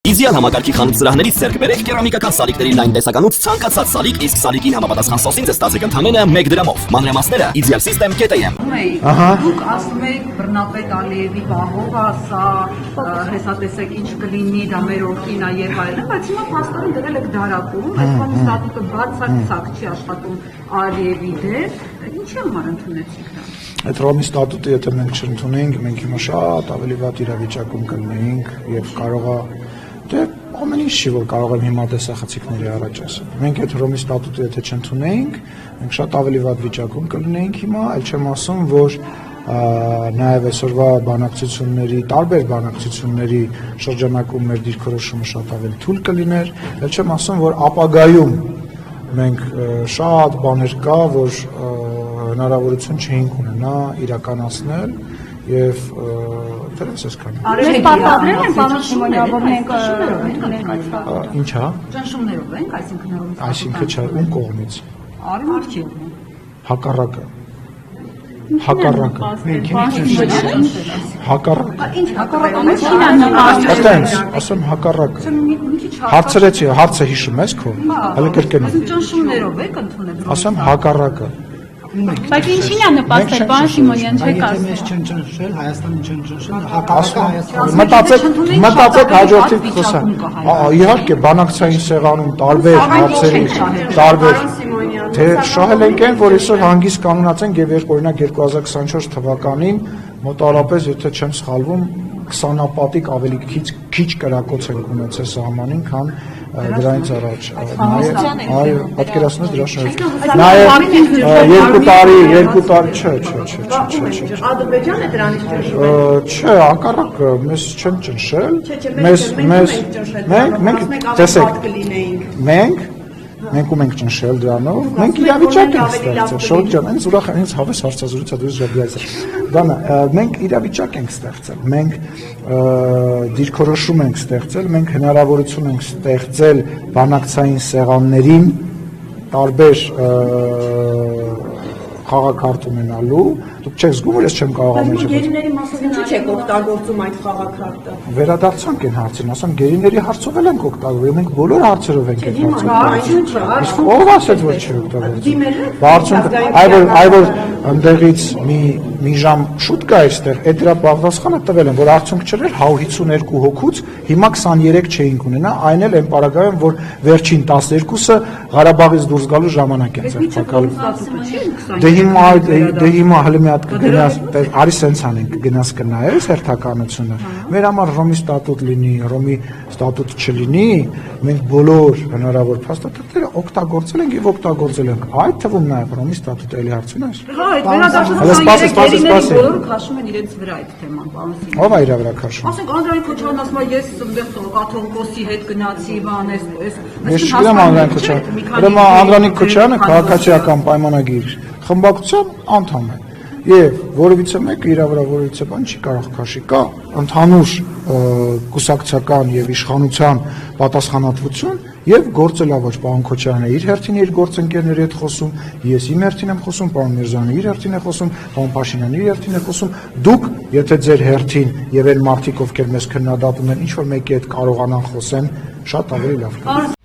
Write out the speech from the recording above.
Իդեալ համակարգի խանութ սրահներից ձեռք բերեք կերամիկական սալիկների լայն տեսականուց ցանկացած սալիկ, իսկ սալիկին համապատասխան սոսին ստացեք ընդամենը 1 դրամով։ Մանրամասները Ideal System.am։ Դուք ասում եք բռնապետ Ալիևի բաղով ասա, հեսատեսեք ինչ կլինի, դա մեր օգտին է եւ այլն, բայց հիմա փաստորեն դրել եք դարակում, այսքան ստատուտը բացարձակ չի աշխատում Ալիևի դեր, ինչի համար ընդունեցիք դա։ Այդ ռոմի ստատուտը եթե մենք չընդունենք, մենք հիմա շատ ավելի վատ իրավիճակում կլինեինք եւ կարողա դե ամեն ինչ չի որ կարող եմ հիմա տեսախցիկների առաջ ասել։ Մենք այդ ռոմի ստատուտը եթե չընդունեինք, մենք շատ ավելի վատ վիճակում կլինեինք հիմա, այլ չեմ ասում, որ նաև այսօրվա բանակցությունների, տարբեր բանակցությունների շրջանակում մեր դիրքորոշումը շատ ավելի թույլ կլիներ, այլ չեմ ասում, որ ապագայում մենք շատ բաներ կա, որ հնարավորություն չէինք ունենա իրականացնել եւ դրանց էսքան։ Մենք պատահել ենք բանոց Սիմոնյան, որ մենք ունենք այդ ֆակտը։ Ինչ հա։ Ճնշումներով ենք, այսինքն Այսինքն չէ, ում կողմից։ Արմատչիվն։ Հակառակը։ Հակառակը։ Հակառակը։ Ինչ հակառակը։ Այդտենց, ասեմ հակառակը։ Հարցրեցի, հարցը հիշում ես քո։ Հələ կրկնեմ։ Ճնշումներով եք ընդունել։ Ասեմ հակառակը։ Բայց ինչին է նպաստել, պարոն Սիմոնյան, չեք ասում։ Ես չեն ճնշել, Հայաստանը չեն ճնշել, հակառակը Մտածեք հաջորդի խոսա։ Իհարկե բանակցային սեղանում տարբեր հարցերի, տարբեր թե շահել ենք այն, որ այսօր հանգիստ կանոնացենք եւ օրինակ 2024 թվականին մոտավորապես, եթե չեմ սխալվում, 20-ապատիկ ավելի քիչ կրակոց ենք ունեցել սահմանին, քան դրանից առաջ։ Այո, պատկերացնես դրա շնորհիվ։ Նաեւ 2 տարի, չէ։ Ադրբեջանը դրանից ճնշում է։ Չէ, հակառակը, մեզ չեն ճնշել։ Մենք տեսեք, մենք ում ենք ճնշել դրանով, մենք իրավիճակ ենք ստեղծել, շոտ ջան, այնց ուրախ այնց հավես հարցազրույցը դուրս ժողովրդի։ Բանը, մենք իրավիճակ ենք ստեղծել, մենք դիրքորոշում ենք ստեղծել, մենք հնարավորություն ենք ստեղծել բանակցային սեղաններին տարբեր խաղակարդ ունենալու, դուք չեք զգում, որ ես չեմ կարող ամեն ինչ։ Գերիների մասով ինչու չեք օգտագործում այդ խաղակարտը։ Վերադարձանք այն հարցին, ասեմ, գերիների հարցով էլ ենք օգտագործում, մենք բոլոր հարցերով ենք օգտագործում։ Իսկ ով ասեց, որ չի օգտագործում։ Այ որ ընդեղից մի ժամ շուտ կա այստեղ, այդ դրա պատասխանը տվել են, որ արդյունք չրել 152 հոգուց, հիմա 23 չէինք ունենա, այն էլ այն պարագայում, որ վերջին 12-ը Ղարաբաղից դուրս գալու ժամանակ են ձերբակալում։ Դե հիմա հələ մի հատ կգնաս, արի սենց անենք, կգնաս կնայես հերթականությունը։ Մեր համար Ռոմի ստատուտ լինի, Ռոմի ստատուտ չլինի, մենք բոլոր հնարավոր փաստաթղթերը օգտագործել ենք եւ օգտագործել ենք։ Այդ թվում նաեւ Ռոմի ստատուտը էլի հարցին է։ Բոլորը քաշում են իրենց վրա այդ թեման, պարոն Սիմոնյան։ Ո՞վ է իր վրա քաշում։ Ասենք Անդրանիկ Քոչարյանն ասում է, ես այնտեղ կաթողիկոսի հետ գնացի, բան էս։ Ես չգիտեմ Անդրանիկ Քոչարյան։ Ուրեմն Անդրանիկ Քոչարյանը քաղաքացիական պայմանագիր խմբակցության անդամ է։ Եվ որևիցե մեկը իր վրա որևիցե բան չի կարող քաշի, կա ընդհանուր կուսակցական եւ իշխանության պատասխանատվություն եւ գործելավոճ, պարոն Քոչարյանը իր հերթին իր գործընկերների հետ խոսում, ես իմ հերթին եմ խոսում, պարոն Միրզյանը իր հերթին է խոսում, պարոն Փաշինյանը իր հերթին է խոսում, դուք եթե ձեր հերթին եւ այն մարդիկ ովքեր մեզ քննադատում են ինչ որ մեկի հետ կարողանան խոսեն, շատ ավելի լավ կլինի։